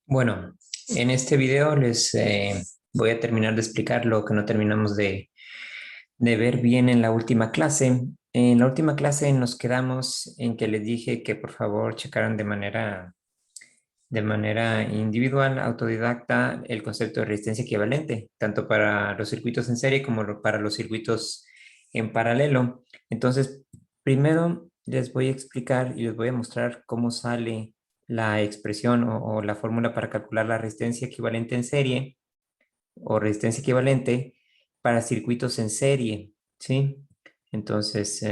Bueno, en este video les voy a terminar de explicar lo que no terminamos de ver bien en la última clase. En la última clase nos quedamos en que les dije que por favor checaran de manera individual, autodidacta, el concepto de resistencia equivalente, tanto para los circuitos en serie como para los circuitos en paralelo. Entonces, primero les voy a explicar y les voy a mostrar cómo sale la expresión o la fórmula para calcular la resistencia equivalente en serie o resistencia equivalente para circuitos en serie, ¿sí? Entonces,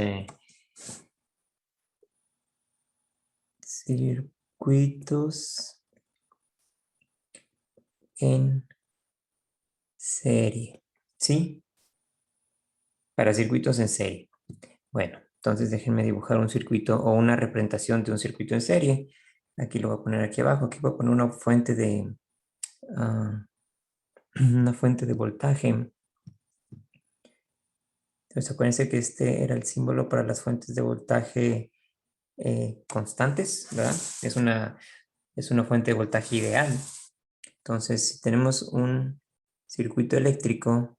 circuitos en serie, ¿sí? Para circuitos en serie. Bueno, entonces déjenme dibujar un circuito o una representación de un circuito en serie. Aquí lo voy a poner aquí abajo. Aquí voy a poner ah, una fuente de voltaje. Entonces acuérdense que este era el símbolo para las fuentes de voltaje constantes, ¿verdad? Es una fuente de voltaje ideal. Entonces, si tenemos un circuito eléctrico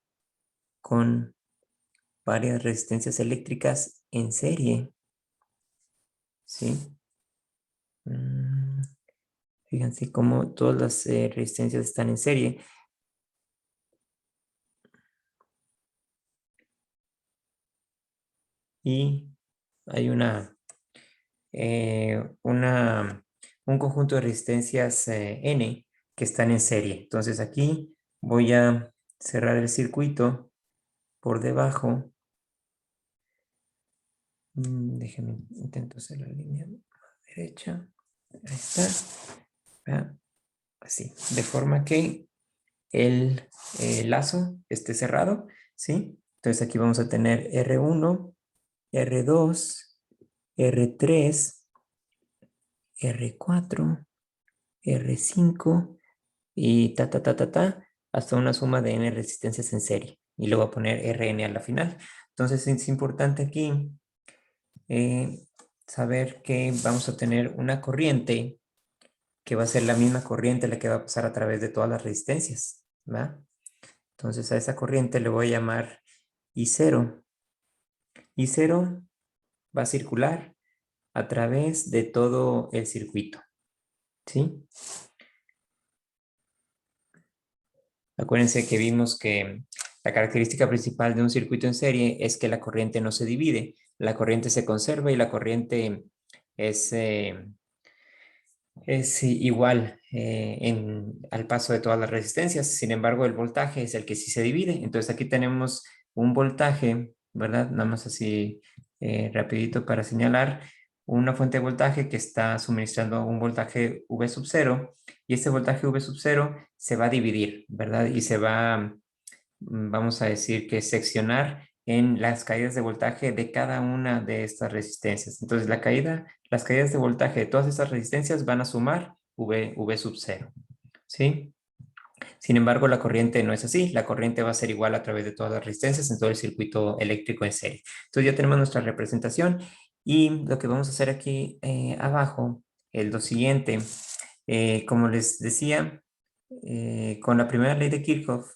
con varias resistencias eléctricas en serie, ¿sí? Fíjense cómo todas las resistencias están en serie. Y hay un conjunto de resistencias N que están en serie. Entonces aquí voy a cerrar el circuito por debajo. Déjenme, intento hacer la línea derecha. Ahí está. Así, de forma que el lazo esté cerrado, ¿sí? Entonces aquí vamos a tener R1, R2, R3, R4, R5 y hasta una suma de N resistencias en serie. Y luego voy a poner Rn a la final. Entonces es importante aquí saber que vamos a tener una corriente que va a ser la misma corriente la que va a pasar a través de todas las resistencias, ¿va? Entonces a esa corriente le voy a llamar I0. I0 va a circular a través de todo el circuito, ¿sí? Acuérdense que vimos que la característica principal de un circuito en serie es que la corriente no se divide, la corriente se conserva y la corriente es, es igual al paso de todas las resistencias. Sin embargo, el voltaje es el que sí se divide. Entonces aquí tenemos un voltaje, ¿verdad? Nada más así rapidito para señalar una fuente de voltaje que está suministrando un voltaje V sub 0 y este voltaje V sub 0 se va a dividir, ¿verdad? Y se va, vamos a decir que seccionar en las caídas de voltaje de cada una de estas resistencias. Entonces las caídas de voltaje de todas estas resistencias van a sumar V sub 0, ¿sí? Sin embargo, la corriente no es así. La corriente va a ser igual a través de todas las resistencias en todo el circuito eléctrico en serie. Entonces ya tenemos nuestra representación y lo que vamos a hacer aquí abajo es lo siguiente. Como les decía, con la primera ley de Kirchhoff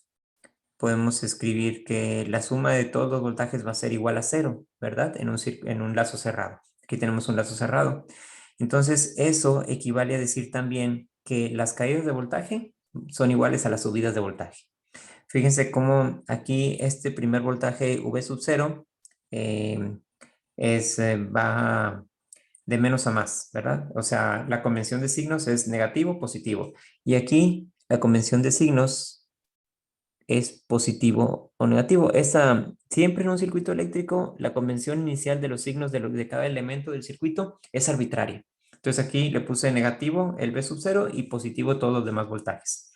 podemos escribir que la suma de todos los voltajes va a ser igual a cero, ¿verdad? En un lazo cerrado. Aquí tenemos un lazo cerrado. Entonces, eso equivale a decir también que las caídas de voltaje son iguales a las subidas de voltaje. Fíjense cómo aquí este primer voltaje V sub 0 va de menos a más, ¿verdad? O sea, la convención de signos es negativo, positivo. Y aquí la convención de signos es positivo o negativo. Siempre en un circuito eléctrico, la convención inicial de los signos de cada elemento del circuito es arbitraria. Entonces aquí le puse negativo el V sub 0 y positivo todos los demás voltajes.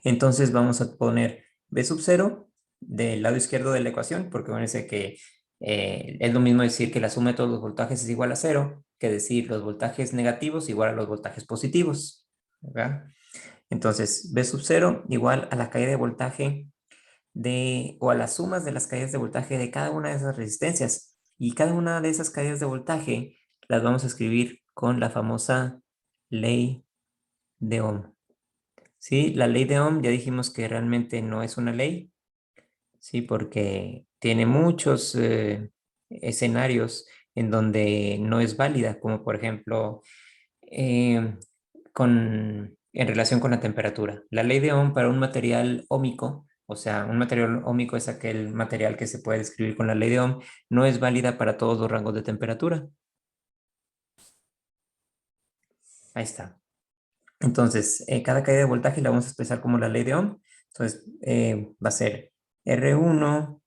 Entonces vamos a poner V sub 0 del lado izquierdo de la ecuación, porque parece que es lo mismo decir que la suma de todos los voltajes es igual a 0, que decir los voltajes negativos igual a los voltajes positivos, ¿verdad? Entonces, V sub 0 igual a la caída de voltaje o a las sumas de las caídas de voltaje de cada una de esas resistencias. Y cada una de esas caídas de voltaje las vamos a escribir con la famosa ley de Ohm. ¿sí? La ley de Ohm ya dijimos que realmente no es una ley, ¿sí? Porque tiene muchos escenarios en donde no es válida, como por ejemplo eh, en relación con la temperatura. La ley de Ohm para un material óhmico, o sea, un material óhmico es aquel material que se puede describir con la ley de Ohm, no es válida para todos los rangos de temperatura. Ahí está. Entonces, cada caída de voltaje la vamos a expresar como la ley de Ohm. Entonces, va a ser R1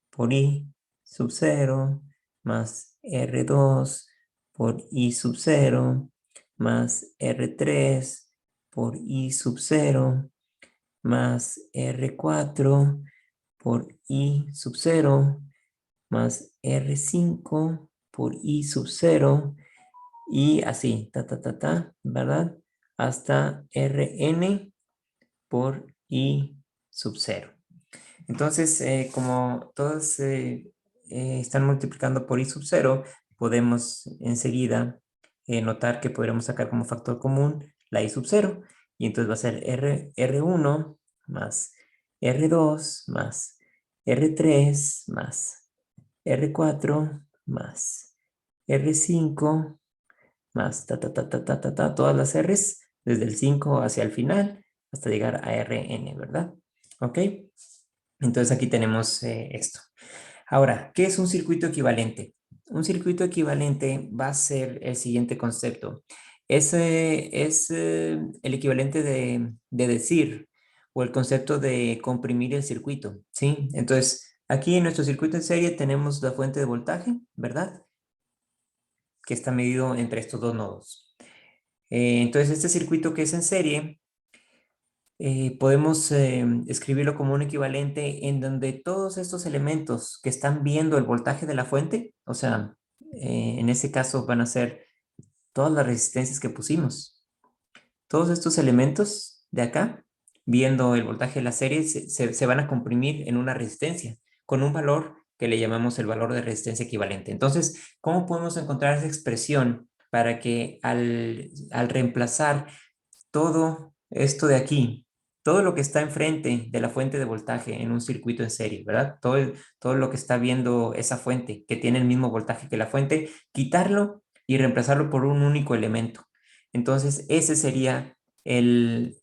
por I sub 0 más R2 por I sub 0 más R3 por I sub 0 más R4 por I sub 0 más R5 por I sub 0 y así, ¿verdad? Hasta Rn por I sub 0. Entonces, como todas están multiplicando por I sub 0, podemos enseguida notar que podremos sacar como factor común la I sub 0. Y entonces va a ser R1 más R2 más R3 más R4 más R5 más todas las R's desde el 5 hacia el final hasta llegar a Rn, ¿verdad? ¿Ok? Entonces aquí tenemos esto. Ahora, ¿qué es un circuito equivalente? Un circuito equivalente va a ser el siguiente concepto. Es el equivalente de decir o el concepto de comprimir el circuito, ¿sí? Entonces, aquí en nuestro circuito en serie tenemos la fuente de voltaje, ¿verdad? Que está medido entre estos dos nodos. Entonces, este circuito que es en serie, podemos escribirlo como un equivalente en donde todos estos elementos que están viendo el voltaje de la fuente, o sea, en ese caso van a ser todas las resistencias que pusimos. Todos estos elementos de acá, viendo el voltaje de la serie, se van a comprimir en una resistencia con un valor que le llamamos el valor de resistencia equivalente. Entonces, ¿cómo podemos encontrar esa expresión para que al reemplazar todo esto de aquí, todo lo que está enfrente de la fuente de voltaje en un circuito en serie, ¿verdad? Todo lo que está viendo esa fuente que tiene el mismo voltaje que la fuente, quitarlo y reemplazarlo por un único elemento. Entonces, ese sería el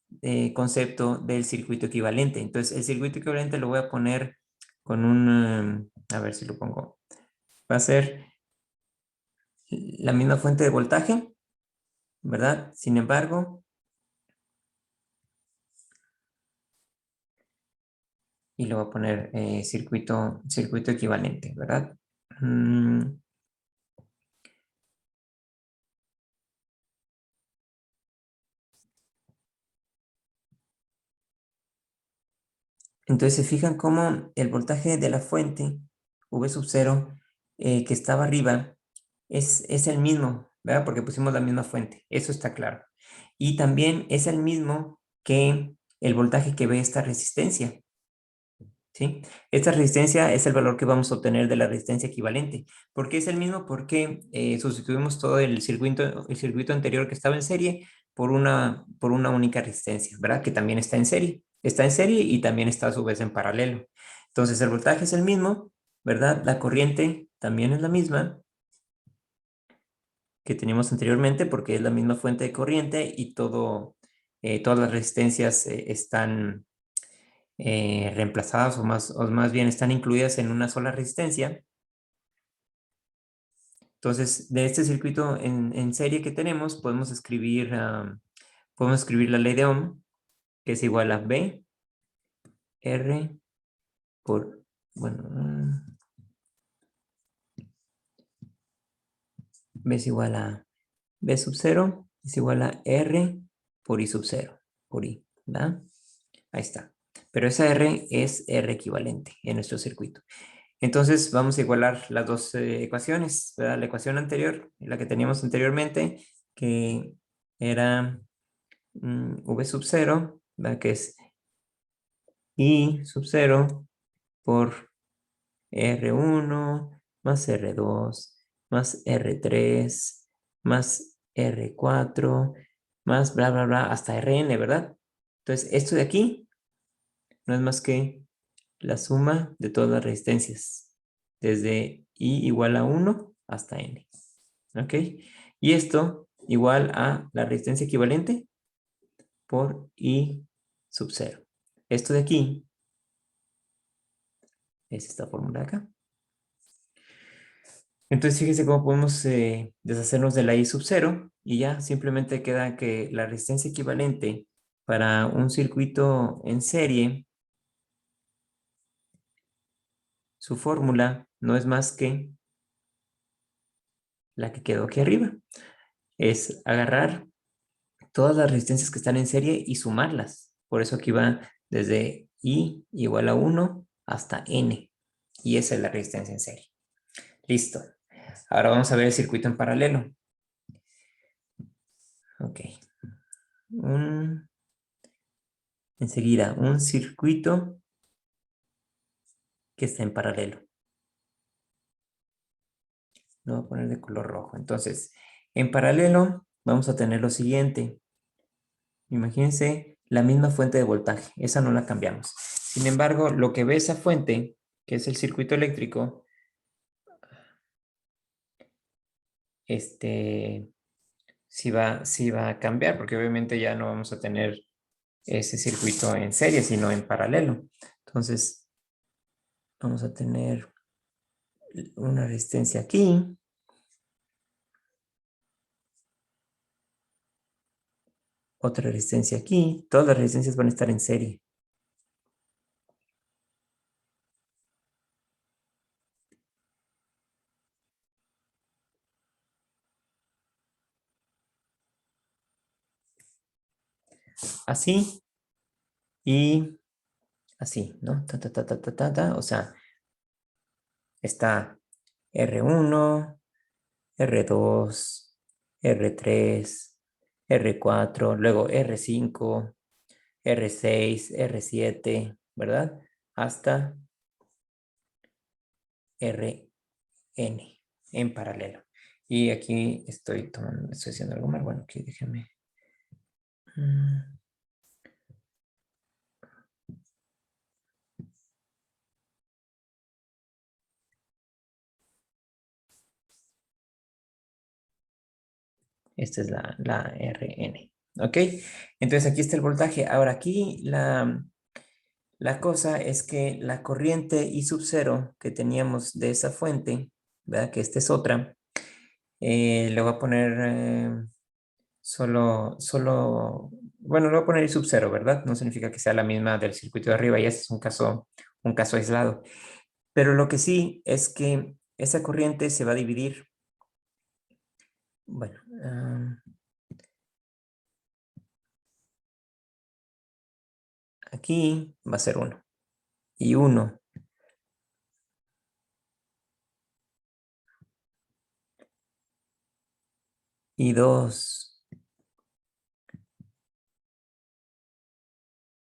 concepto del circuito equivalente. Entonces, el circuito equivalente lo voy a poner con a ver si lo pongo. Va a ser la misma fuente de voltaje, ¿verdad? Sin embargo, y le voy a poner circuito equivalente, ¿verdad? Entonces se fijan cómo el voltaje de la fuente, V sub 0, que estaba arriba, es el mismo, ¿verdad? Porque pusimos la misma fuente, eso está claro. Y también es el mismo que el voltaje que ve esta resistencia. ¿Sí? Esta resistencia es el valor que vamos a obtener de la resistencia equivalente. ¿Por qué es el mismo? Porque sustituimos todo el circuito anterior que estaba en serie por una única resistencia, ¿verdad? Que también está en serie. Está en serie y también está a su vez en paralelo. Entonces el voltaje es el mismo, ¿verdad? La corriente también es la misma que teníamos anteriormente porque es la misma fuente de corriente y todas las resistencias están reemplazadas o más bien están incluidas en una sola resistencia. Entonces, de este circuito en serie que tenemos, podemos escribir la ley de Ohm, que es igual a B, R por, bueno, B es igual a B sub 0, es igual a R por I sub 0, por I, ¿verdad? Ahí está. Pero esa R es R equivalente en nuestro circuito. Entonces vamos a igualar las dos ecuaciones, ¿verdad? La ecuación anterior, la que teníamos anteriormente, que era V sub 0, ¿verdad? Que es I sub 0 por R1 más R2 más R3 más R4 más bla, bla, bla, hasta Rn, ¿verdad? Entonces, esto de aquí no es más que la suma de todas las resistencias, desde I igual a 1 hasta N. ¿Ok? Y esto igual a la resistencia equivalente por I sub 0. Esto de aquí es esta fórmula de acá. Entonces, fíjense cómo podemos deshacernos de la I sub 0 y ya simplemente queda que la resistencia equivalente para un circuito en serie, su fórmula no es más que la que quedó aquí arriba. Es agarrar todas las resistencias que están en serie y sumarlas. Por eso aquí va desde I igual a 1 hasta N. Y esa es la resistencia en serie. Listo. Ahora vamos a ver el circuito en paralelo. Ok. Enseguida, un circuito que está en paralelo. Lo voy a poner de color rojo. Entonces, en paralelo vamos a tener lo siguiente. Imagínense la misma fuente de voltaje. Esa no la cambiamos. Sin embargo, lo que ve esa fuente, que es el circuito eléctrico, sí va a cambiar, porque obviamente ya no vamos a tener ese circuito en serie, sino en paralelo. Entonces, vamos a tener una resistencia aquí, otra resistencia aquí. Todas las resistencias van a estar en serie. Así y así, ¿no? O sea, está R1, R2, R3, R4, luego R5, R6, R7, ¿verdad? Hasta Rn en paralelo. Y aquí estoy haciendo algo mal. Bueno, aquí déjame. Esta es la Rn. ¿Ok? Entonces aquí está el voltaje. Ahora aquí la cosa es que la corriente I sub 0 que teníamos de esa fuente, ¿verdad? Que esta es otra. Le voy a poner bueno, le voy a poner I sub 0, ¿verdad? No significa que sea la misma del circuito de arriba y ese es un caso aislado. Pero lo que sí es que esa corriente se va a dividir. Bueno, aquí va a ser 1 y 1 y 2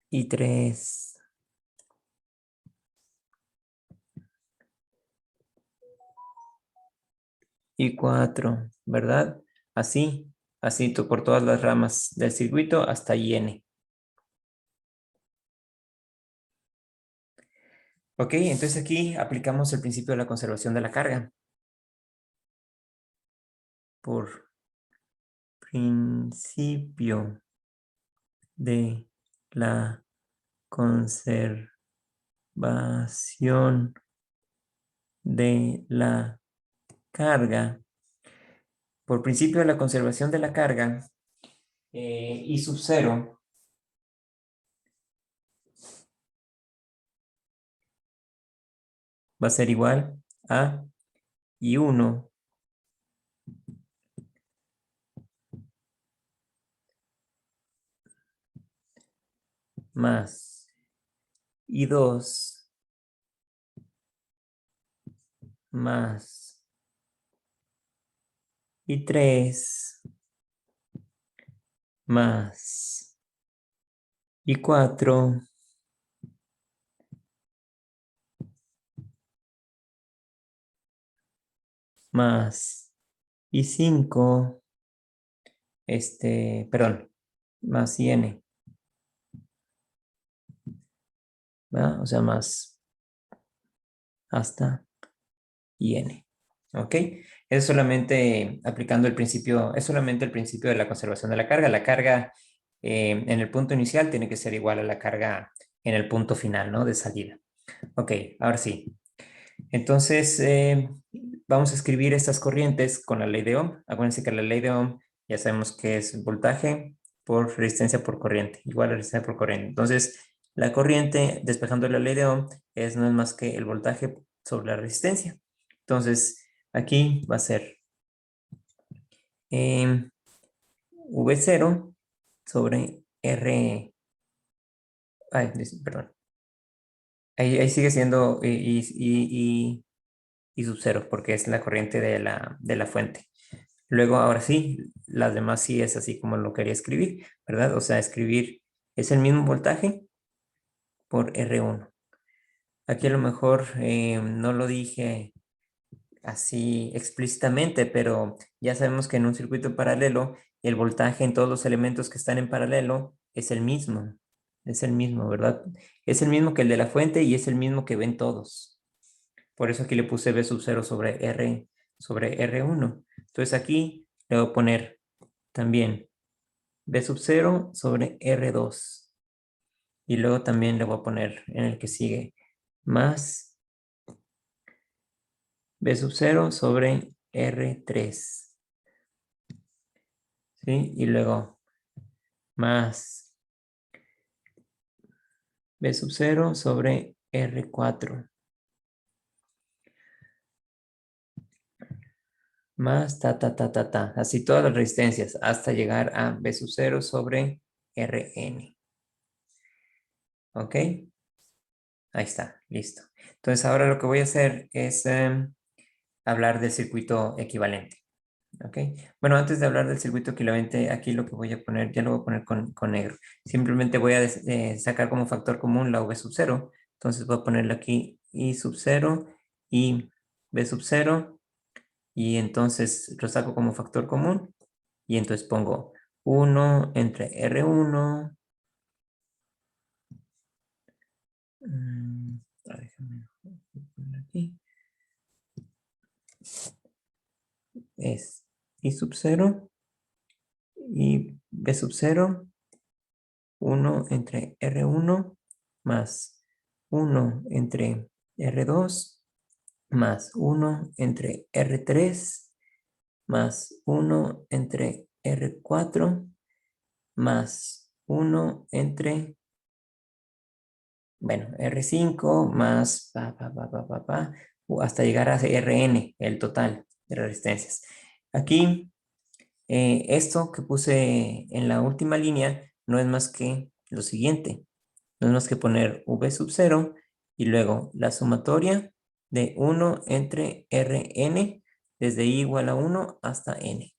y 3 y 4, ¿verdad? Así por todas las ramas del circuito hasta IN. Ok, entonces aquí aplicamos el principio de la conservación de la carga. Por principio de la conservación de la carga, por principio de la conservación de la carga, I sub 0 va a ser igual a I1 más I2 más I3 más I4 más I5, perdón, más IN. ¿verdad? O sea, más hasta y n. ¿Ok? Es solamente aplicando el principio, es solamente el principio de la conservación de la carga. La carga en el punto inicial tiene que ser igual a la carga en el punto final, ¿no? De salida. Ok, ahora sí. Entonces, vamos a escribir estas corrientes con la ley de Ohm. Acuérdense que la ley de Ohm ya sabemos que es voltaje por resistencia por corriente, igual a resistencia por corriente. Entonces, la corriente, despejando la ley de Ohm, no es más que el voltaje sobre la resistencia. Entonces, aquí va a ser V0 sobre R. Ay, perdón. Ahí sigue siendo y sub cero, porque es la corriente de la fuente. Luego, ahora sí, las demás sí es así como lo quería escribir, ¿verdad? O sea, escribir es el mismo voltaje por R1. Aquí a lo mejor no lo dije así explícitamente, pero ya sabemos que en un circuito paralelo el voltaje en todos los elementos que están en paralelo es el mismo, ¿verdad? Es el mismo que el de la fuente y es el mismo que ven todos. Por eso aquí le puse V sub 0 sobre R1. Entonces aquí le voy a poner también B sub 0 sobre R2. Y luego también le voy a poner en el que sigue más B sub 0 sobre R3. ¿Sí? Y luego más B sub 0 sobre R4. Más ta. Así todas las resistencias hasta llegar a B sub 0 sobre Rn. ¿Ok? Ahí está, listo. Entonces ahora lo que voy a hacer es hablar del circuito equivalente. ¿Ok? Bueno, antes de hablar del circuito equivalente, aquí lo que voy a poner, ya lo voy a poner con negro. Simplemente voy a sacar como factor común la V sub 0. Entonces voy a ponerle aquí I sub 0 y B sub 0. Y entonces lo saco como factor común. Y entonces pongo 1 entre R1. Déjame poner aquí. Es I sub 0 y B sub 0, 1 entre R1 más 1 entre R2 más 1 entre R3 más 1 entre R4 más 1 entre, bueno, R5 más hasta llegar a Rn, el total de resistencias. Aquí esto que puse en la última línea no es más que lo siguiente. No es más que poner V sub 0 y luego la sumatoria de 1 entre Rn desde i igual a 1 hasta n.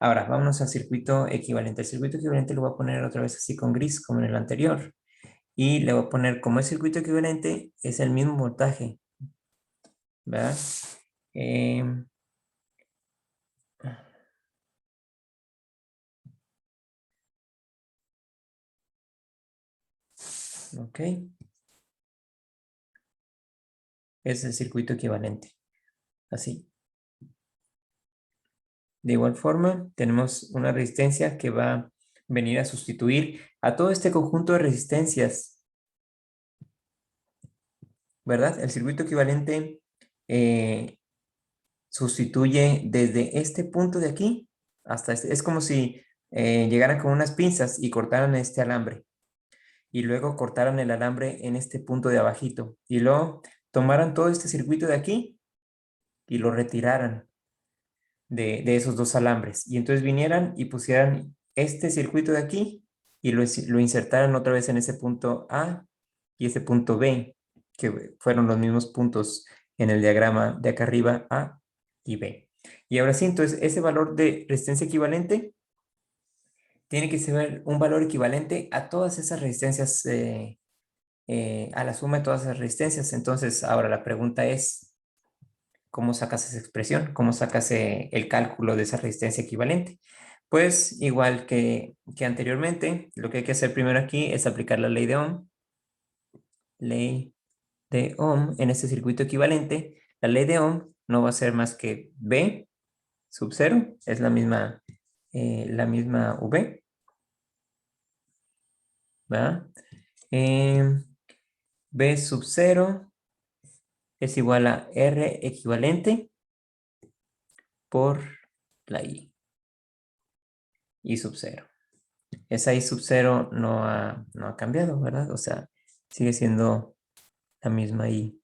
Ahora, vámonos al circuito equivalente. El circuito equivalente lo voy a poner otra vez así con gris como en el anterior. Y le voy a poner, como es circuito equivalente, es el mismo voltaje. ¿Verdad? Ok. Es el circuito equivalente. Así. De igual forma, tenemos una resistencia que va a venir a sustituir a todo este conjunto de resistencias, ¿verdad? El circuito equivalente sustituye desde este punto de aquí hasta este. Es como si llegaran con unas pinzas y cortaran este alambre y luego cortaran el alambre en este punto de abajito y luego tomaran todo este circuito de aquí y lo retiraran de esos dos alambres. Y entonces vinieran y pusieran este circuito de aquí y lo insertaran otra vez en ese punto A y ese punto B, que fueron los mismos puntos en el diagrama de acá arriba, A y B. Y ahora sí, entonces ese valor de resistencia equivalente tiene que ser un valor equivalente a todas esas resistencias, a la suma de todas esas resistencias. Entonces, ahora la pregunta es, ¿cómo sacas esa expresión? ¿Cómo sacas el cálculo de esa resistencia equivalente? Pues igual que anteriormente, lo que hay que hacer primero aquí es aplicar la ley de Ohm. ley de Ohm en este circuito equivalente, la ley de Ohm no va a ser más que V sub 0, es la misma V, ¿va? V sub 0 es igual a R equivalente por la I sub 0. Esa I sub 0 no ha cambiado, ¿verdad? O sea, sigue siendo la misma I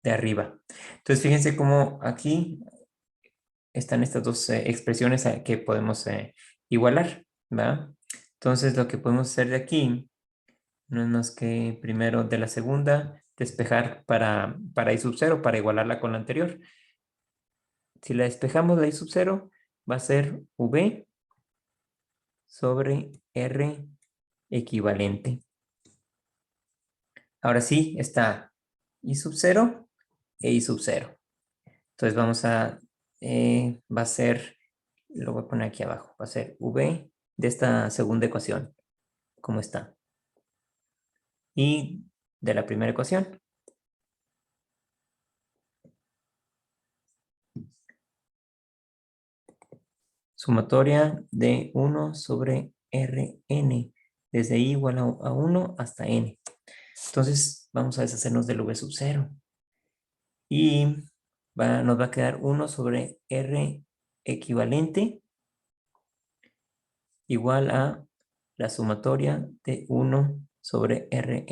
de arriba. Entonces, fíjense cómo aquí están estas dos expresiones que podemos igualar, ¿va? Entonces, lo que podemos hacer de aquí no es más que primero de la segunda despejar para I sub 0 para igualarla con la anterior. Si la despejamos la I sub 0 va a ser V sobre R equivalente. Ahora sí está I sub 0 e I sub 0. Entonces va a ser, lo voy a poner aquí abajo, va a ser V de esta segunda ecuación, como está. Y de la primera ecuación, sumatoria de 1 sobre Rn, desde i igual a 1 hasta n. Entonces vamos a deshacernos del V sub 0. Y nos va a quedar 1 sobre R equivalente igual a la sumatoria de 1 sobre Rn.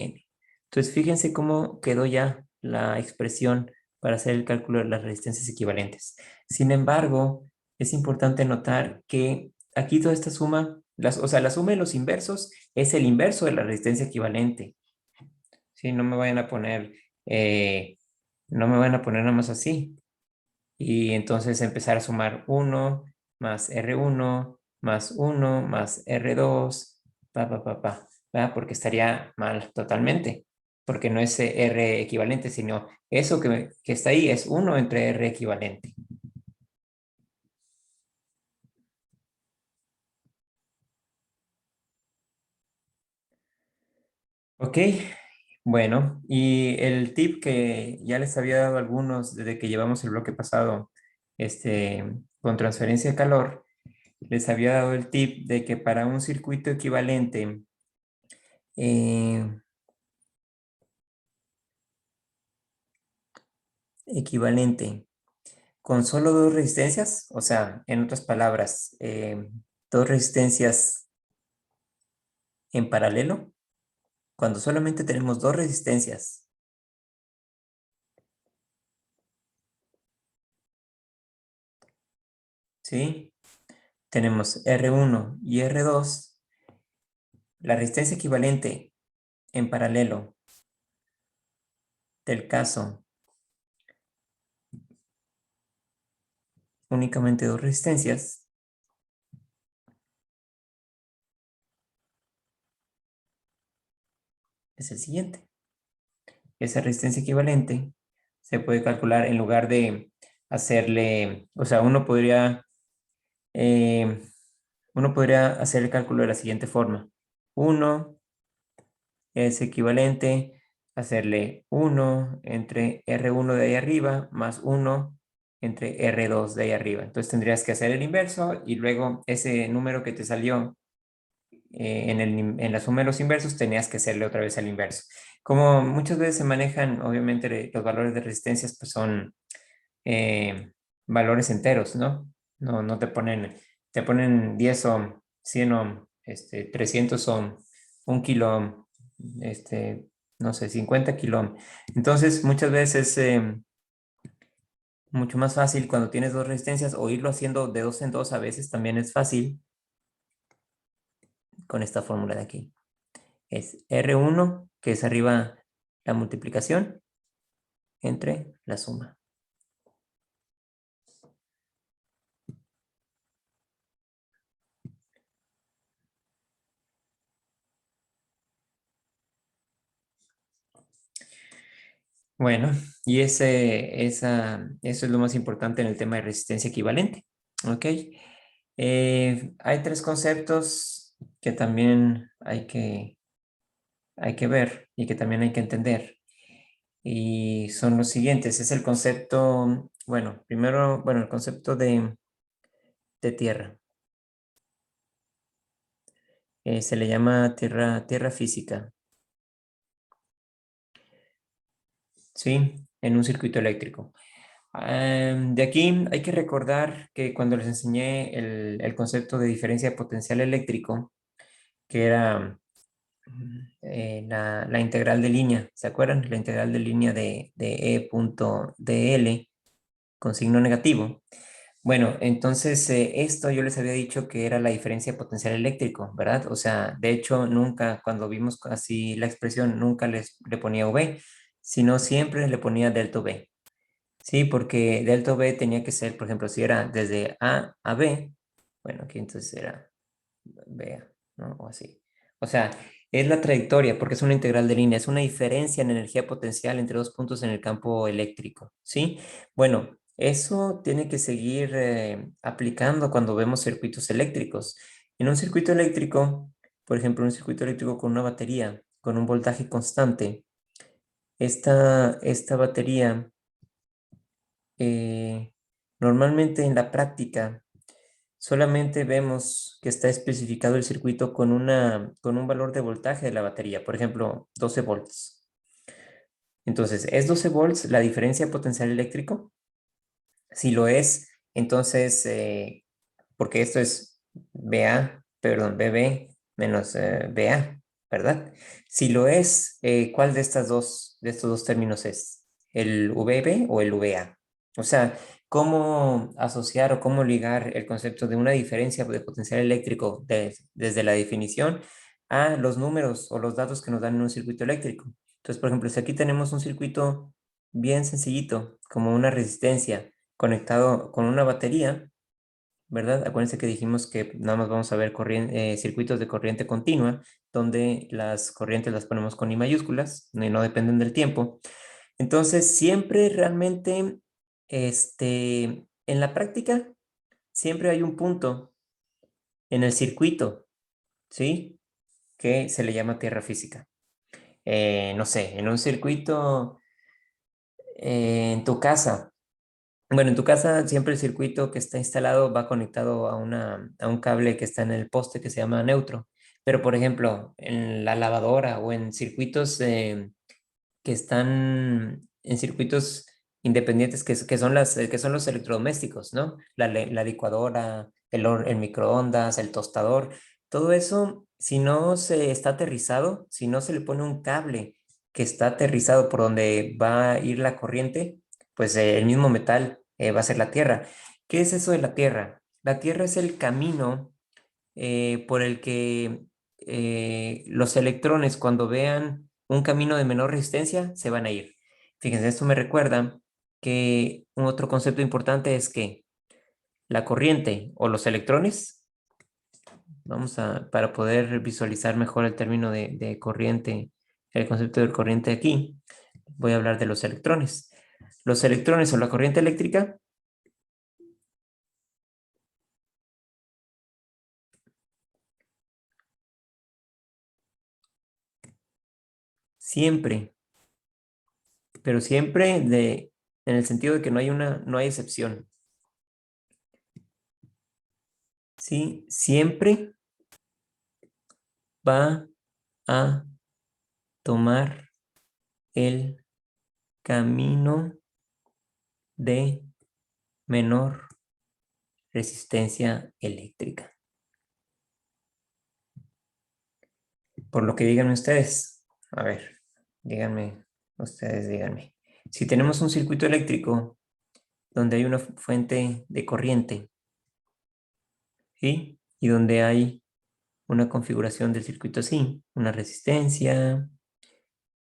Entonces fíjense cómo quedó ya la expresión para hacer el cálculo de las resistencias equivalentes. Sin embargo, es importante notar que aquí toda esta suma, o sea, la suma de los inversos es el inverso de la resistencia equivalente. ¿Sí? No me van a poner nada más así. Y entonces empezar a sumar 1 más R1 más 1 más R2, ¿verdad? Porque estaría mal totalmente, porque no es R equivalente, sino eso que está ahí es 1 entre R equivalente. Ok, bueno, y el tip que ya les había dado a algunos desde que llevamos el bloque pasado, con transferencia de calor, les había dado el tip de que para un circuito equivalente, eh, equivalente con solo dos resistencias, o sea, en otras palabras, dos resistencias en paralelo, cuando solamente tenemos dos resistencias, ¿sí? Tenemos R1 y R2, la resistencia equivalente en paralelo del caso únicamente dos resistencias es el siguiente. Esa resistencia equivalente se puede calcular en lugar de hacerle, o sea, eh, uno podría hacer el cálculo de la siguiente forma. 1 es equivalente a hacerle 1 entre R1 de ahí arriba más 1 entre R2 de ahí arriba. Entonces tendrías que hacer el inverso y luego ese número que te salió en la suma de los inversos tenías que hacerle otra vez al inverso. Como muchas veces se manejan, obviamente los valores de resistencias pues son valores enteros, ¿no? No te ponen 10 ohm, 100 ohm, 300 ohm, 1 kilo ohm, no sé, 50 kilo ohm. Entonces, muchas veces mucho más fácil cuando tienes dos resistencias o irlo haciendo de dos en dos a veces también es fácil con esta fórmula de aquí. Es R1, que es arriba la multiplicación, entre la suma. Bueno, y eso es lo más importante en el tema de resistencia equivalente. ¿Ok? Hay tres conceptos que también hay hay que ver y que también hay que entender. Y son los siguientes. Es el concepto, bueno, primero, bueno, el concepto de tierra. Se le llama tierra física, ¿sí? En un circuito eléctrico. De aquí hay que recordar que cuando les enseñé el concepto de diferencia de potencial eléctrico, que era la integral de línea, ¿se acuerdan? La integral de línea de E punto dl con signo negativo. Bueno, entonces esto yo les había dicho que era la diferencia de potencial eléctrico, ¿verdad? O sea, de hecho, nunca, cuando vimos así la expresión, nunca le ponía V, sino siempre le ponía delta V. Sí, porque delta V tenía que ser, por ejemplo, si era desde A a B, bueno, aquí entonces era B, ¿no? O así. O sea, es la trayectoria, porque es una integral de línea, es una diferencia en energía potencial entre dos puntos en el campo eléctrico, ¿sí? Bueno, eso tiene que seguir aplicando cuando vemos circuitos eléctricos. En un circuito eléctrico, por ejemplo, un circuito eléctrico con una batería, con un voltaje constante, esta batería normalmente en la práctica solamente vemos que está especificado el circuito con un valor de voltaje de la batería, por ejemplo, 12 volts. Entonces, ¿es 12 volts la diferencia potencial eléctrico? Si lo es, entonces, porque esto es BA, perdón, BB menos BA, ¿verdad? Si lo es, ¿cuál de estos dos términos es? ¿El VB o el VA? O sea, ¿cómo asociar o cómo ligar el concepto de una diferencia de potencial eléctrico desde la definición a los números o los datos que nos dan en un circuito eléctrico? Entonces, por ejemplo, si aquí tenemos un circuito bien sencillito, como una resistencia conectado con una batería, ¿verdad? Acuérdense que dijimos que nada más vamos a ver circuitos de corriente continua, donde las corrientes las ponemos con I mayúsculas y no dependen del tiempo. Entonces, siempre realmente, en la práctica, siempre hay un punto en el circuito, ¿sí? Que se le llama tierra física. No sé, en un circuito en tu casa. Bueno, en tu casa siempre el circuito que está instalado va conectado a un cable que está en el poste que se llama neutro. Pero, por ejemplo, en la lavadora o en circuitos que están en circuitos independientes que son los electrodomésticos, ¿no? La licuadora, el microondas, el tostador, todo eso, si no se está aterrizado, si no se le pone un cable que está aterrizado por donde va a ir la corriente, pues el mismo metal va a ser la tierra. ¿Qué es eso de la tierra? La tierra es el camino por el que los electrones cuando vean un camino de menor resistencia se van a ir. Fíjense, esto me recuerda que un otro concepto importante es que la corriente o los electrones, para poder visualizar mejor el término de corriente, el concepto de corriente aquí, voy a hablar de los electrones. Los electrones o la corriente eléctrica siempre, pero siempre en el sentido de que no hay excepción. ¿Sí? Siempre va a tomar el camino de menor resistencia eléctrica. Por lo que díganme ustedes, a ver, díganme, ustedes díganme. Si tenemos un circuito eléctrico donde hay una fuente de corriente, ¿sí? Y donde hay una configuración del circuito así, una resistencia,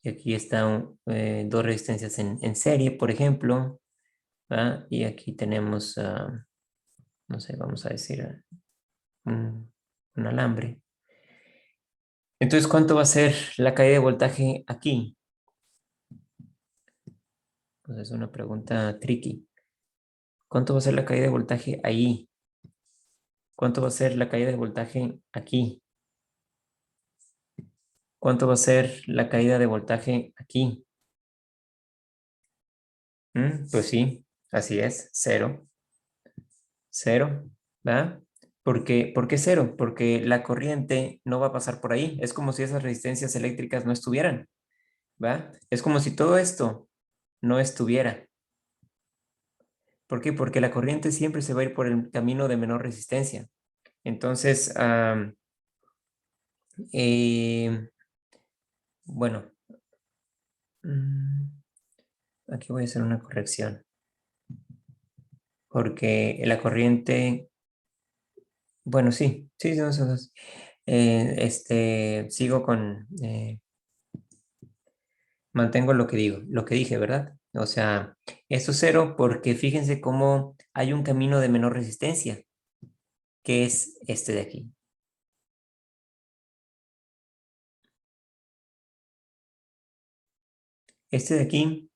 y aquí están dos resistencias en serie, por ejemplo, ¿va? Y aquí tenemos, no sé, vamos a decir, un alambre. Entonces, ¿cuánto va a ser la caída de voltaje aquí? Pues es una pregunta tricky. ¿Cuánto va a ser la caída de voltaje ahí? ¿Cuánto va a ser la caída de voltaje aquí? ¿Cuánto va a ser la caída de voltaje aquí? Pues sí, así es, cero, cero, ¿verdad? ¿Por qué cero? Porque la corriente no va a pasar por ahí. Es como si esas resistencias eléctricas no estuvieran, ¿va? Es como si todo esto no estuviera. ¿Por qué? Porque la corriente siempre se va a ir por el camino de menor resistencia. Entonces, eh, bueno, mm, aquí voy a hacer una corrección. Porque la corriente, bueno, sí, sí, son esos dos. Sigo con, mantengo lo que digo, lo que dije, ¿verdad? O sea, esto es cero porque fíjense cómo hay un camino de menor resistencia, que es este de aquí. Este de aquí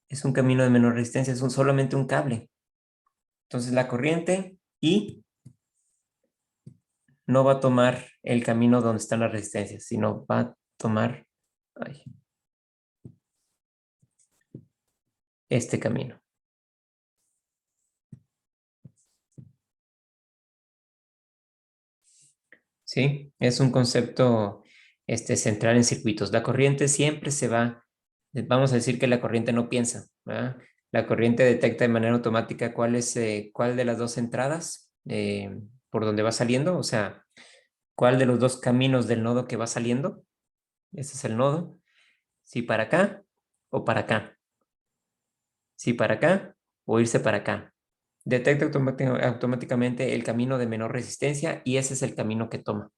es un camino de menor resistencia, es solamente un cable. Entonces la corriente y no va a tomar el camino donde están las resistencias, sino va a tomar ay, este camino. ¿Sí? Es un concepto central en circuitos. La corriente siempre se va, vamos a decir que la corriente no piensa, ¿verdad? La corriente detecta de manera automática cuál de las dos entradas por donde va saliendo, o sea, cuál de los dos caminos del nodo que va saliendo, ese es el nodo, si para acá o para acá, si para acá o irse para acá. Detecta automáticamente el camino de menor resistencia y ese es el camino que toma.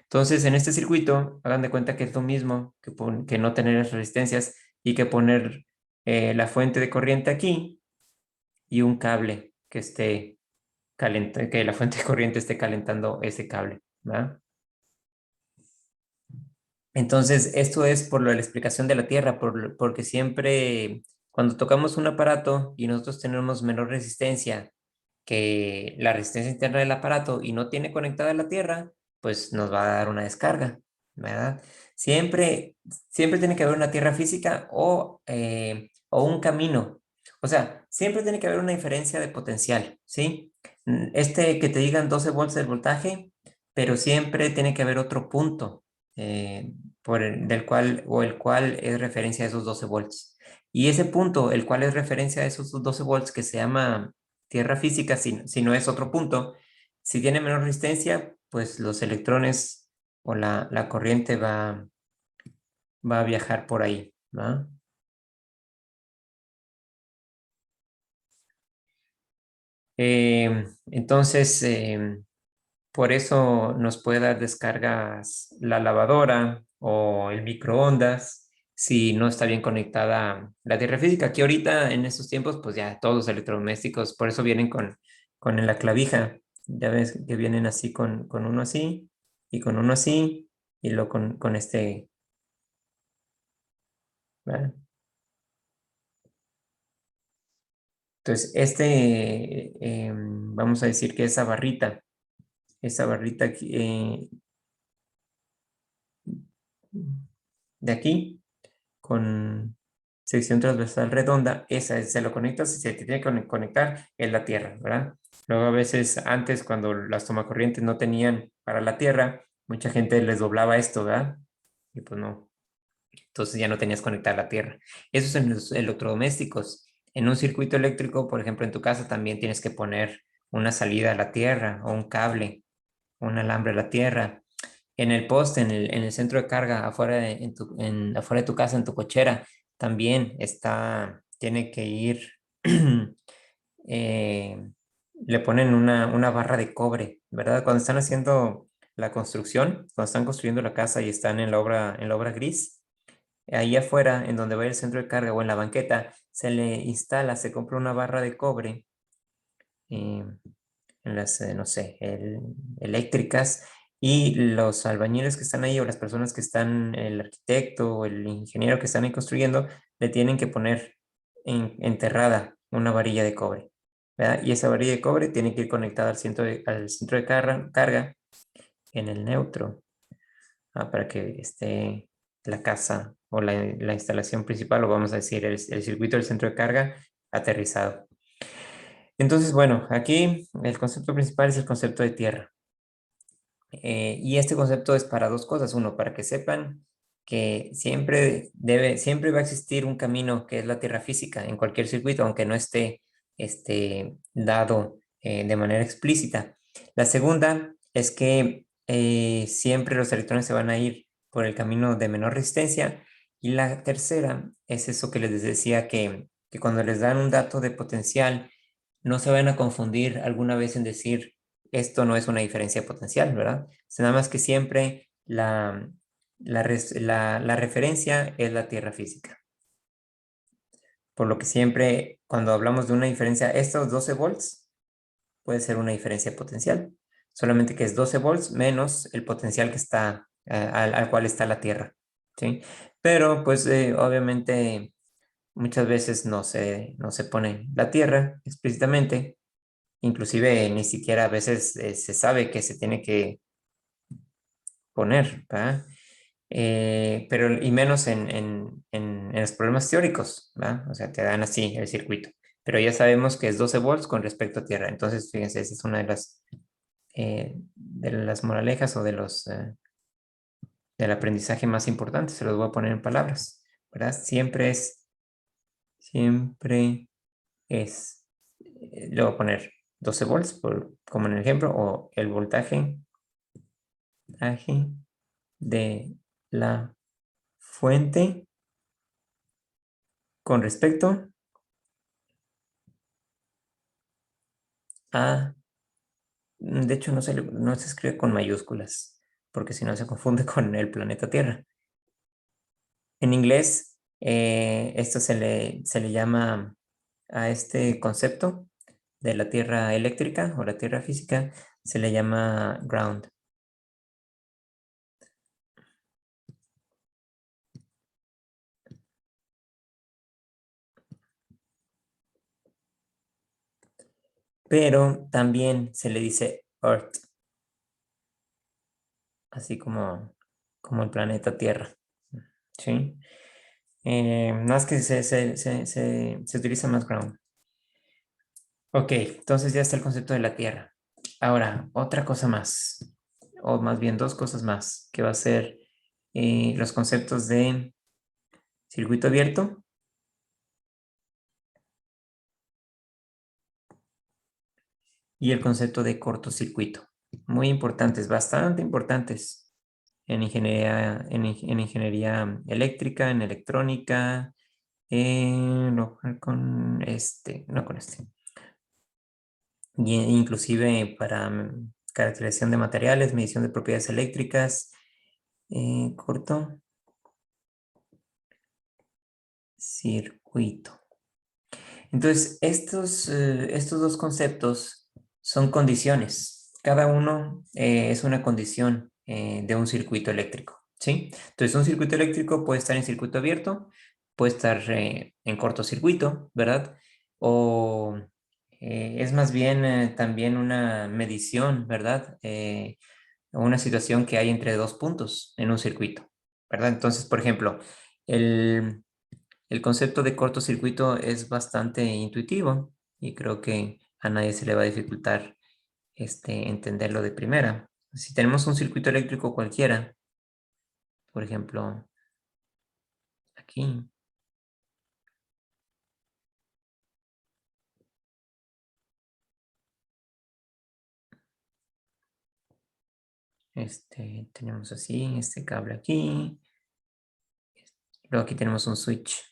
Entonces, en este circuito, hagan de cuenta que es lo mismo que no tener resistencias y que poner la fuente de corriente aquí y un cable que esté que la fuente de corriente esté calentando ese cable, ¿verdad? Entonces, esto es por la explicación de la Tierra, porque siempre cuando tocamos un aparato y nosotros tenemos menor resistencia que la resistencia interna del aparato y no tiene conectada la Tierra, pues nos va a dar una descarga, ¿verdad? Siempre, siempre tiene que haber una tierra física o un camino. O sea, siempre tiene que haber una diferencia de potencial, ¿sí? Que te digan 12 volts del voltaje, pero siempre tiene que haber otro punto del cual o el cual es referencia a esos 12 volts. Y ese punto, el cual es referencia a esos 12 volts, que se llama tierra física, si no es otro punto, si tiene menor resistencia, pues los electrones o la corriente va a viajar por ahí, ¿no? Entonces, por eso nos puede dar descargas la lavadora o el microondas si no está bien conectada la tierra física. Aquí ahorita en estos tiempos, pues ya todos los electrodomésticos, por eso vienen con la clavija. Ya ves que vienen así con uno así y con uno así y luego con este, ¿verdad? Entonces, vamos a decir que esa barrita aquí, de aquí, con sección transversal redonda, se lo conectas y se te tiene que conectar en la tierra, ¿verdad? Luego a veces antes cuando las tomacorrientes no tenían para la tierra, mucha gente les doblaba esto, ¿verdad? Y pues no, entonces ya no tenías conectar la tierra. Eso es en los electrodomésticos. En un circuito eléctrico, por ejemplo, en tu casa también tienes que poner una salida a la tierra o un cable, un alambre a la tierra en el poste, en el centro de carga, afuera de tu casa, en tu cochera, también tiene que ir, eh, le ponen una barra de cobre, ¿verdad? Cuando están haciendo la construcción, cuando están construyendo la casa y están en la obra gris, ahí afuera, en donde va el centro de carga o en la banqueta, se compra una barra de cobre eh, en las, no sé, eléctricas, y los albañiles que están ahí o las personas que están, el arquitecto o el ingeniero que están ahí construyendo, le tienen que poner enterrada una varilla de cobre, ¿verdad? Y esa varilla de cobre tiene que ir conectada al centro de carga en el neutro. para que esté la casa o la instalación principal, o vamos a decir el circuito del centro de carga aterrizado. Entonces, bueno, aquí el concepto principal es el concepto de tierra. Y este concepto es para dos cosas. Uno, para que sepan que siempre va a existir un camino que es la tierra física en cualquier circuito, aunque no esté dado de manera explícita. La segunda es que siempre los electrones se van a ir por el camino de menor resistencia. Y la tercera es eso que les decía que cuando les dan un dato de potencial, no se van a confundir alguna vez en decir esto no es una diferencia potencial, ¿verdad? O sea, nada más que siempre la referencia es la tierra física. Por lo que siempre cuando hablamos de una diferencia, estos 12 volts puede ser una diferencia potencial, solamente que es 12 volts menos el potencial que está, al cual está la tierra, ¿sí? Pero pues obviamente muchas veces no se pone la tierra explícitamente, inclusive ni siquiera a veces se sabe que se tiene que poner, ¿verdad? Pero y menos en los problemas teóricos, ¿verdad? O sea, te dan así el circuito. Pero ya sabemos que es 12 volts con respecto a tierra. Entonces, fíjense, esa es una de las moralejas o del aprendizaje más importante. Se los voy a poner en palabras, ¿verdad? Siempre es, le voy a poner 12 volts como en el ejemplo, o el voltaje de la fuente con respecto a, de hecho no se escribe con mayúsculas, porque si no se confunde con el planeta Tierra. En inglés, esto se le llama a este concepto de la Tierra eléctrica o la Tierra física, se le llama ground. Pero también se le dice Earth, así como el planeta Tierra, ¿sí? Más que se utiliza más ground. Ok, entonces ya está el concepto de la Tierra. Ahora, otra cosa más, o más bien dos cosas más, que va a ser los conceptos de circuito abierto y el concepto de cortocircuito. Muy importantes, bastante importantes en ingeniería eléctrica, en electrónica, no con este, no con este. Y inclusive para caracterización de materiales, medición de propiedades eléctricas, corto circuito. Entonces, estos dos conceptos son condiciones. Cada uno es una condición de un circuito eléctrico, ¿sí? Entonces, un circuito eléctrico puede estar en circuito abierto, puede estar en cortocircuito, ¿verdad? O es más bien también una medición, ¿verdad? Una situación que hay entre dos puntos en un circuito, ¿verdad? Entonces, por ejemplo, el concepto de cortocircuito es bastante intuitivo y creo que a nadie se le va a dificultar entenderlo de primera. Si tenemos un circuito eléctrico cualquiera, por ejemplo, aquí, tenemos así, este cable aquí, luego aquí tenemos un switch.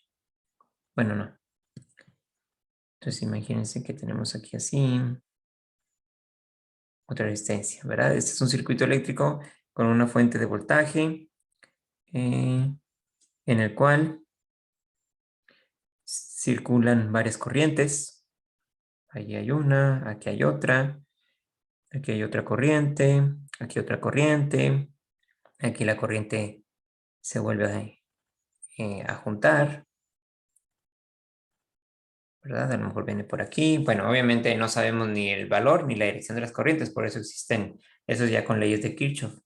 Bueno, no. Entonces imagínense que tenemos aquí así otra resistencia, ¿verdad? Este es un circuito eléctrico con una fuente de voltaje en el cual circulan varias corrientes. Allí hay una, aquí hay otra, aquí hay otra corriente, aquí otra corriente, aquí la corriente se vuelve a juntar, ¿verdad? A lo mejor viene por aquí. Bueno, obviamente no sabemos ni el valor ni la dirección de las corrientes, por eso existen, eso es ya con leyes de Kirchhoff.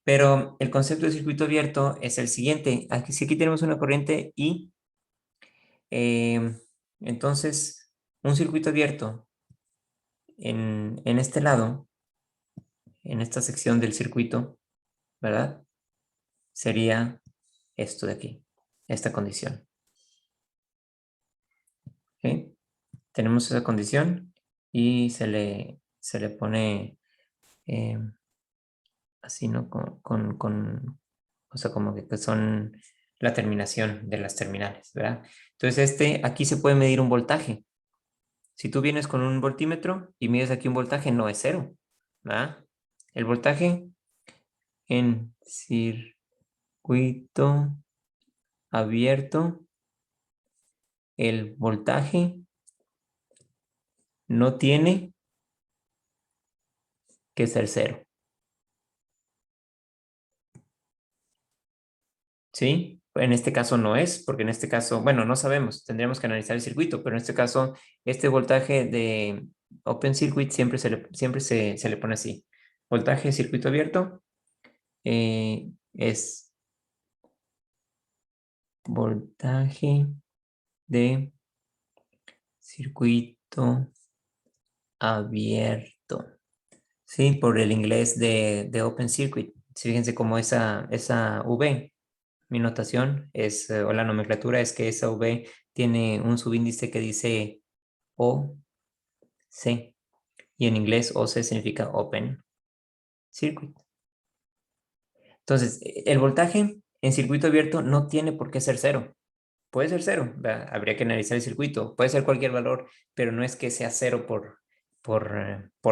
Pero el concepto de circuito abierto es el siguiente. Aquí, si aquí tenemos una corriente I, entonces un circuito abierto en este lado, en esta sección del circuito, ¿verdad? Sería esto de aquí, esta condición. ¿Ok? Tenemos esa condición y se le pone así, ¿no? O sea, como que son la terminación de las terminales, ¿verdad? Entonces, aquí se puede medir un voltaje. Si tú vienes con un voltímetro y mides aquí un voltaje, no es cero, ¿verdad? El voltaje en circuito abierto, el voltaje no tiene que ser cero, ¿sí? En este caso no es, porque en este caso, bueno, no sabemos, tendríamos que analizar el circuito, pero en este caso, este voltaje de Open Circuit siempre se le pone así. Voltaje de circuito abierto es voltaje de circuito abierto. Sí, por el inglés de Open Circuit. Fíjense cómo esa V, mi notación es, o la nomenclatura es que esa V tiene un subíndice que dice OC, y en inglés OC significa Open Circuit. Entonces, el voltaje en circuito abierto no tiene por qué ser cero. Puede ser cero, ¿verdad? Habría que analizar el circuito. Puede ser cualquier valor, pero no es que sea cero por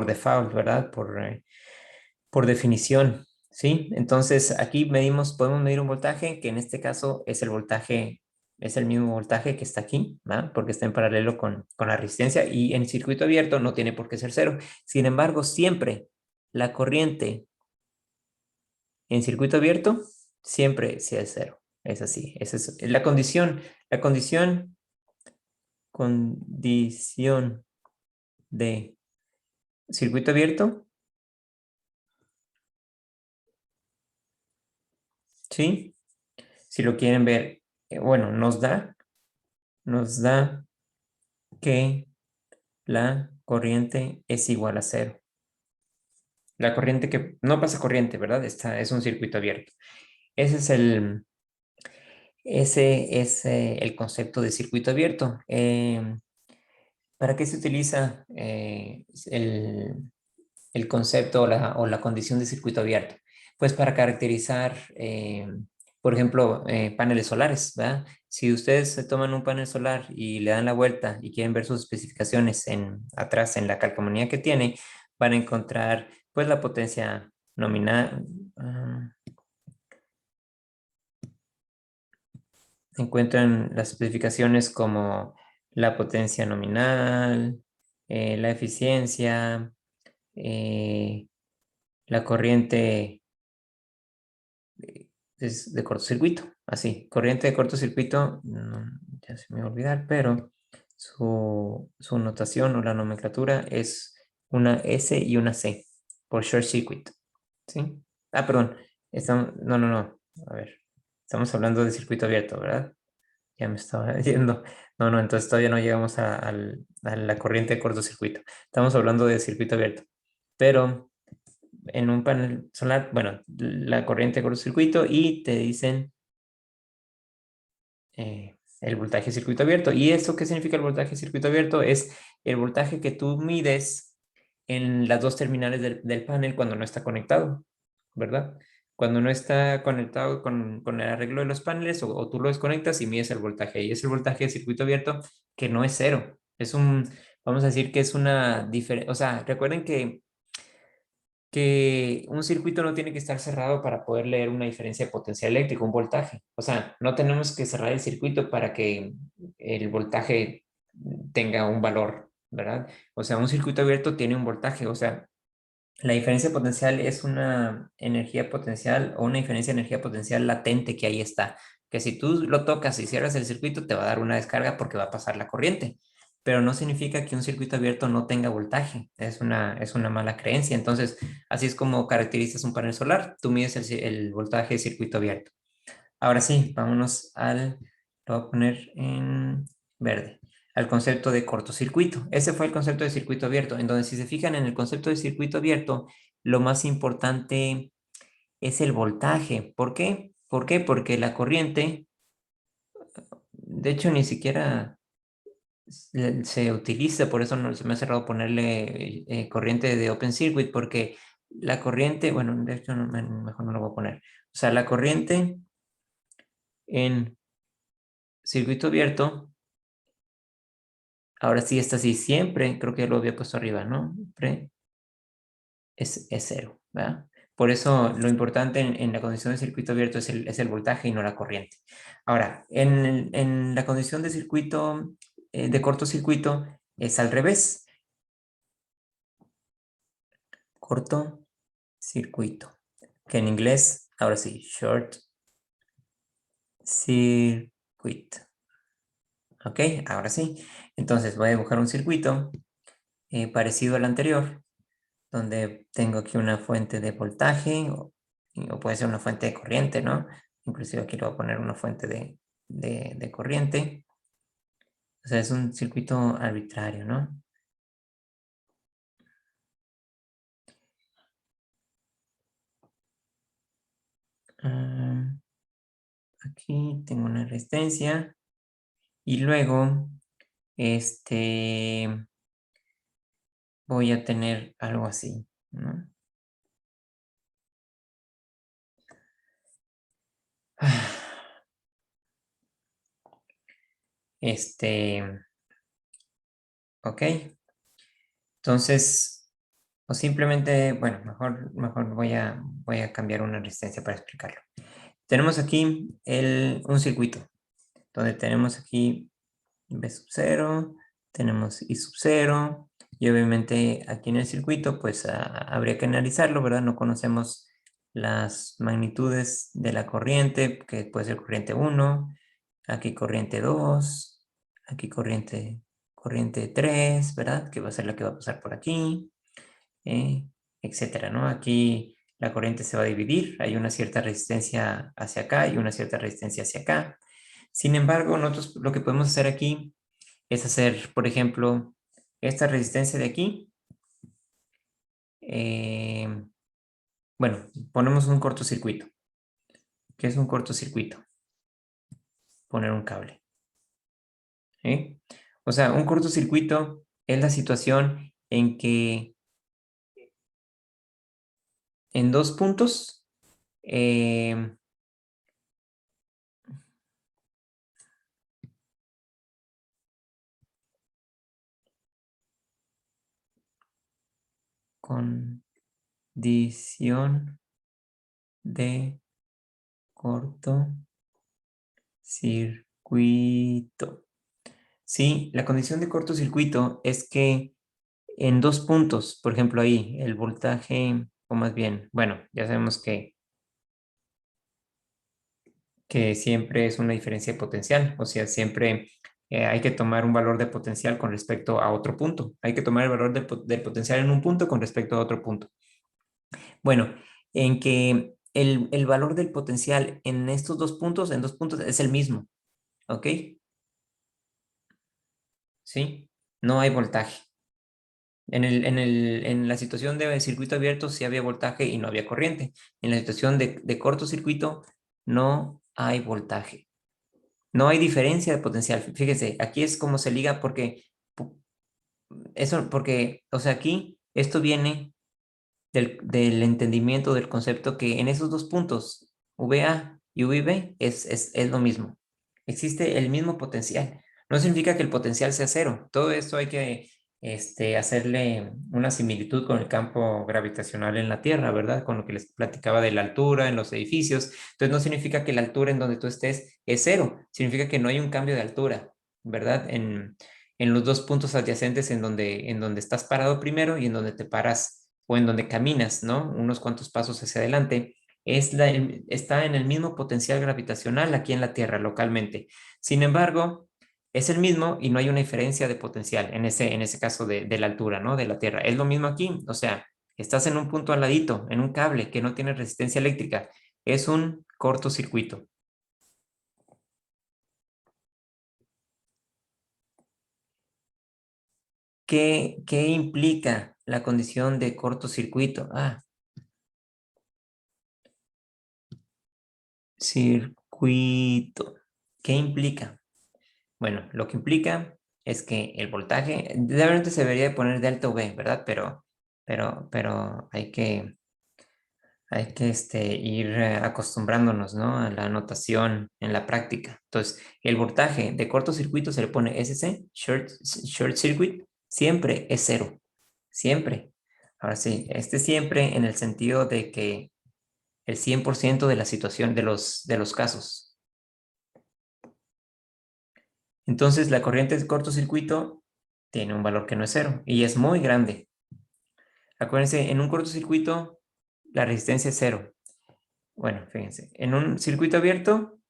default, ¿verdad? Por definición, ¿sí? Entonces, aquí podemos medir un voltaje, que en este caso es el voltaje, es el mismo voltaje que está aquí, ¿verdad? Porque está en paralelo con la resistencia, y en circuito abierto no tiene por qué ser cero. Sin embargo, siempre la corriente en circuito abierto, siempre sí es cero. Es así, esa es la condición de circuito abierto, ¿sí? Si lo quieren ver, bueno, nos da que la corriente es igual a cero. La corriente que no pasa corriente, ¿verdad? Es un circuito abierto. Ese es el concepto de circuito abierto. ¿Para qué se utiliza el concepto o la condición de circuito abierto? Pues para caracterizar, por ejemplo, paneles solares, ¿verdad? Si ustedes se toman un panel solar y le dan la vuelta y quieren ver sus especificaciones atrás en la calcomanía que tiene, van a encontrar pues la potencia nominal. Encuentran las especificaciones como la potencia nominal, la eficiencia, eh, la corriente de cortocircuito, así, corriente de cortocircuito, ya se me va a olvidar, pero su notación o la nomenclatura es una S y una C, por short circuit, ¿sí? Ah, perdón, no, a ver, estamos hablando de circuito abierto, ¿verdad? Ya me estaba yendo. No, entonces todavía no llegamos a la corriente de cortocircuito. Estamos hablando de circuito abierto. Pero en un panel solar, bueno, la corriente de cortocircuito, y te dicen el voltaje de circuito abierto. ¿Y eso qué significa el voltaje de circuito abierto? Es el voltaje que tú mides en las dos terminales del panel cuando no está conectado, ¿verdad? Cuando no está conectado con el arreglo de los paneles, o tú lo desconectas y mides el voltaje. Y es el voltaje de circuito abierto, que no es cero. Vamos a decir que es una diferencia. O sea, recuerden que un circuito no tiene que estar cerrado para poder leer una diferencia de potencial eléctrico, un voltaje. O sea, no tenemos que cerrar el circuito para que el voltaje tenga un valor, ¿verdad? O sea, un circuito abierto tiene un voltaje. O sea, la diferencia potencial es una energía potencial, o una diferencia de energía potencial latente que ahí está. Que si tú lo tocas y cierras el circuito, te va a dar una descarga porque va a pasar la corriente. pero no significa que un circuito abierto no tenga voltaje. Es una mala creencia. Entonces, así es como caracterizas un panel solar. Tú mides el voltaje de circuito abierto. Ahora sí, vámonos lo voy a poner en verde, al concepto de cortocircuito. Ese fue el concepto de circuito abierto, en donde si se fijan en el concepto de circuito abierto, lo más importante es el voltaje. ¿Por qué? ¿Por qué? Porque la corriente, de hecho, ni siquiera se utiliza, por eso no se me ha cerrado ponerle corriente de open circuit, porque la corriente, bueno, de hecho mejor no lo voy a poner. O sea, la corriente en circuito abierto, ahora sí está así, siempre, creo que ya lo había puesto arriba, ¿no? Siempre es cero, ¿verdad? Por eso lo importante en la condición de circuito abierto es el voltaje y no la corriente. Ahora, en la condición de circuito, de cortocircuito, es al revés. Cortocircuito, que en inglés, ahora sí, short circuit. Ok, ahora sí. Entonces voy a dibujar un circuito parecido al anterior, donde tengo aquí una fuente de voltaje o puede ser una fuente de corriente, ¿no? Inclusive aquí le voy a poner una fuente de corriente. O sea, es un circuito arbitrario, ¿no? Ah, aquí tengo una resistencia y luego, voy a tener algo así, ¿no? Este, ok. Entonces, o simplemente, bueno, mejor voy a cambiar una resistencia para explicarlo. Tenemos aquí un circuito, donde tenemos aquí V sub 0, tenemos I sub 0, y obviamente aquí en el circuito, pues habría que analizarlo, ¿verdad? No conocemos las magnitudes de la corriente, que puede ser corriente 1, aquí corriente 2, aquí corriente 3, ¿verdad? Que va a ser la que va a pasar por aquí, eh, etcétera, ¿no? Aquí la corriente se va a dividir, hay una cierta resistencia hacia acá y una cierta resistencia hacia acá. Sin embargo, nosotros lo que podemos hacer aquí es hacer, por ejemplo, esta resistencia de aquí. eh, bueno, ponemos un cortocircuito. ¿Qué es un cortocircuito? Poner un cable. ¿Eh? O sea, un cortocircuito es la situación en que en dos puntos eh, condición de cortocircuito. Sí, la condición de cortocircuito es que en dos puntos, por ejemplo ahí, el voltaje, o más bien, bueno, ya sabemos que siempre es una diferencia de potencial, o sea, siempre hay que tomar un valor de potencial con respecto a otro punto. Hay que tomar el valor del potencial en un punto con respecto a otro punto. Bueno, en que el valor del potencial en estos dos puntos, en dos puntos, es el mismo, ¿ok? ¿Sí? No hay voltaje. En la situación de circuito abierto sí había voltaje y no había corriente. En la situación de cortocircuito no hay voltaje. No hay diferencia de potencial. Fíjese, aquí es como se liga porque porque, o sea, aquí esto viene del entendimiento del concepto que en esos dos puntos, VA y VB, es lo mismo. Existe el mismo potencial. No significa que el potencial sea cero. Todo esto hay que hacerle una similitud con el campo gravitacional en la Tierra, ¿verdad? Con lo que les platicaba de la altura en los edificios. Entonces no significa que la altura en donde tú estés es cero. Significa que no hay un cambio de altura, ¿verdad? En los dos puntos adyacentes en donde estás parado primero y en donde te paras o en donde caminas, ¿no? Unos cuantos pasos hacia adelante, está en el mismo potencial gravitacional aquí en la Tierra localmente. Sin embargo, es el mismo y no hay una diferencia de potencial en ese caso de la altura, ¿no? De la Tierra. Es lo mismo aquí, o sea, estás en un punto al ladito, en un cable que no tiene resistencia eléctrica. Es un cortocircuito. ¿Qué implica la condición de cortocircuito? Circuito. ¿Qué implica? Bueno, lo que implica es que el voltaje, realmente se debería de poner delta V, ¿verdad? Pero hay que ir acostumbrándonos, ¿no? A la anotación en la práctica. Entonces, el voltaje de cortocircuito se le pone SC, short circuit, siempre es cero. Siempre. Ahora sí, siempre en el sentido de que el 100% de la situación de los casos. Entonces, la corriente de cortocircuito tiene un valor que no es cero y es muy grande. Acuérdense, en un cortocircuito la resistencia es cero. Bueno, fíjense, en un circuito abierto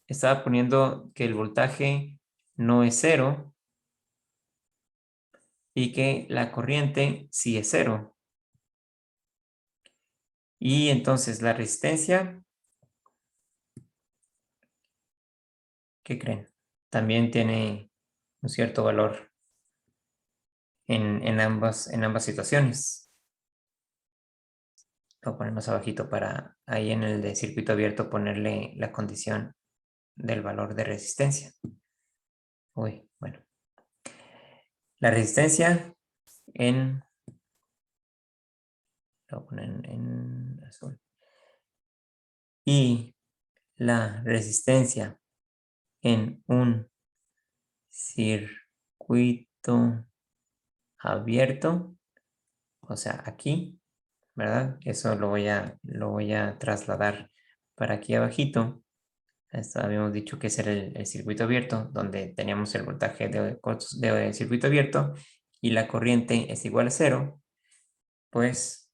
estaba poniendo que el voltaje no es cero y que la corriente sí es cero. Y entonces la resistencia, ¿qué creen? También tiene un cierto valor en ambas situaciones. Voy a poner más abajito para ahí en el de circuito abierto ponerle la condición del valor de resistencia. Uy, bueno. La resistencia en... Lo voy a poner en azul. Y la resistencia en un circuito abierto, o sea, aquí, ¿verdad? Eso lo voy a trasladar para aquí abajito. Esto habíamos dicho que ese era el circuito abierto, donde teníamos el voltaje de circuito abierto y la corriente es igual a cero, pues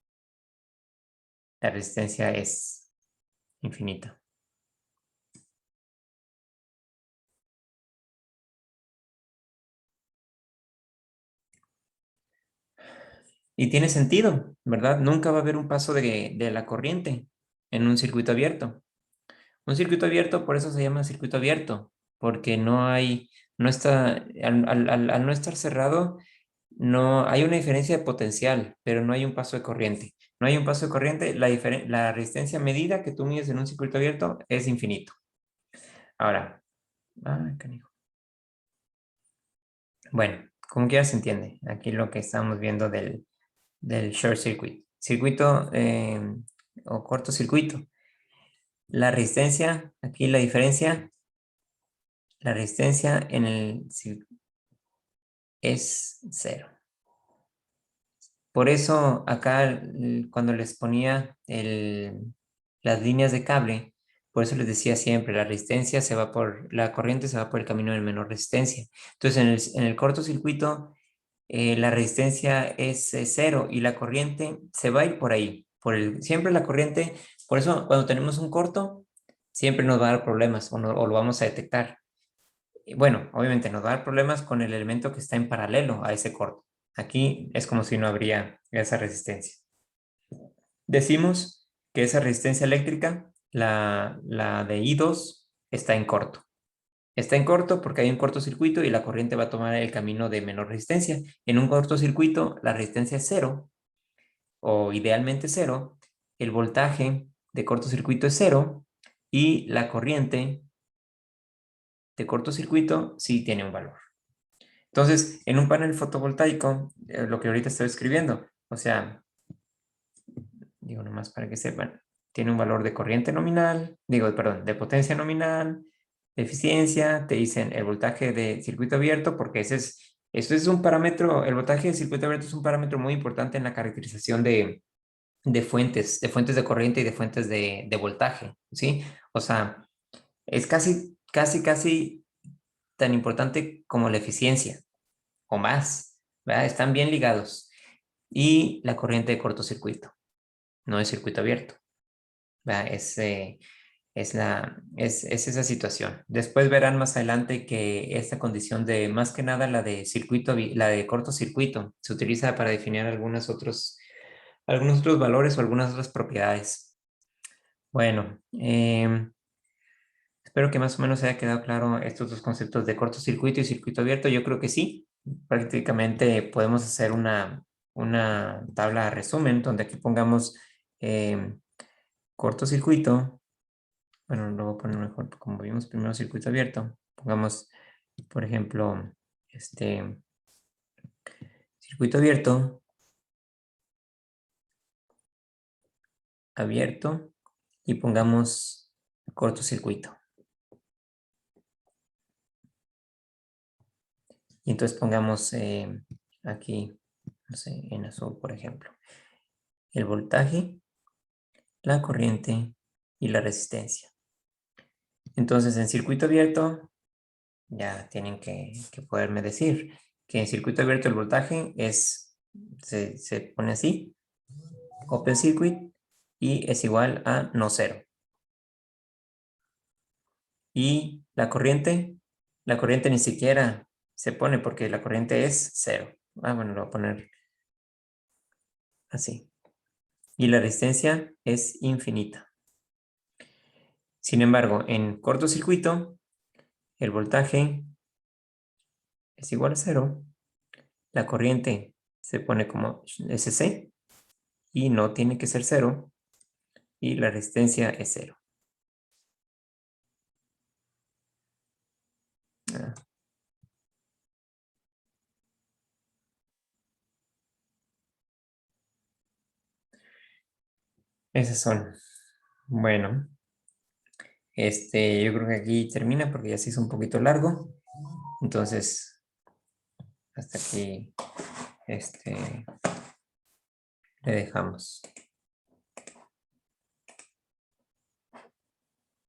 la resistencia es infinita. Y tiene sentido, ¿verdad? Nunca va a haber un paso de la corriente en un circuito abierto. Un circuito abierto, por eso se llama circuito abierto, porque no está, al no estar cerrado, no hay una diferencia de potencial, pero no hay un paso de corriente. No hay un paso de corriente, la resistencia medida que tú mides en un circuito abierto es infinito. Ahora, canijo. Bueno, como quiera se entiende. Aquí lo que estamos viendo del short circuit. Circuito o cortocircuito. La resistencia, aquí la resistencia es cero. Por eso acá cuando les ponía las líneas de cable, por eso les decía siempre, la corriente se va por el camino de menor resistencia. Entonces en el cortocircuito la resistencia es cero y la corriente se va a ir por ahí. Siempre la corriente, por eso cuando tenemos un corto, siempre nos va a dar problemas o lo vamos a detectar. Bueno, obviamente nos va a dar problemas con el elemento que está en paralelo a ese corto. Aquí es como si no habría esa resistencia. Decimos que esa resistencia eléctrica, la de I2, está en corto. Está en corto porque hay un cortocircuito y la corriente va a tomar el camino de menor resistencia. En un cortocircuito, la resistencia es cero o idealmente cero. El voltaje de cortocircuito es cero y la corriente de cortocircuito sí tiene un valor. Entonces, en un panel fotovoltaico, lo que ahorita estoy escribiendo, o sea, digo nomás para que sepan, tiene un valor de corriente nominal, perdón, de potencia nominal, de eficiencia, te dicen el voltaje de circuito abierto, porque eso es un parámetro, el voltaje de circuito abierto es un parámetro muy importante en la caracterización de fuentes de corriente y de fuentes de voltaje, ¿sí? O sea, es casi, casi, casi tan importante como la eficiencia o más, ¿verdad? Están bien ligados. Y la corriente de cortocircuito, no es circuito abierto, ¿verdad? es esa situación. Después verán más adelante que esta condición de, más que nada la de circuito, la de cortocircuito, se utiliza para definir algunos otros valores o algunas otras propiedades. Bueno, espero que más o menos haya quedado claro estos dos conceptos de cortocircuito y circuito abierto. Yo creo que sí. Prácticamente podemos hacer una tabla de resumen donde aquí pongamos cortocircuito. Bueno, lo voy a poner mejor, como vimos primero circuito abierto. Pongamos, por ejemplo, circuito abierto y pongamos cortocircuito. Y entonces pongamos aquí, no sé, en azul, por ejemplo, el voltaje, la corriente y la resistencia. Entonces, en circuito abierto, ya tienen que poderme decir que en circuito abierto el voltaje se pone así, open circuit, y es igual a no cero. Y la corriente ni siquiera se pone porque la corriente es cero. Bueno, lo voy a poner así. Y la resistencia es infinita. Sin embargo, en cortocircuito, el voltaje es igual a cero. La corriente se pone como SC y no tiene que ser cero. Y la resistencia es cero. Ah, esas son. Bueno, yo creo que aquí termina porque ya se hizo un poquito largo. Entonces, hasta aquí, le dejamos.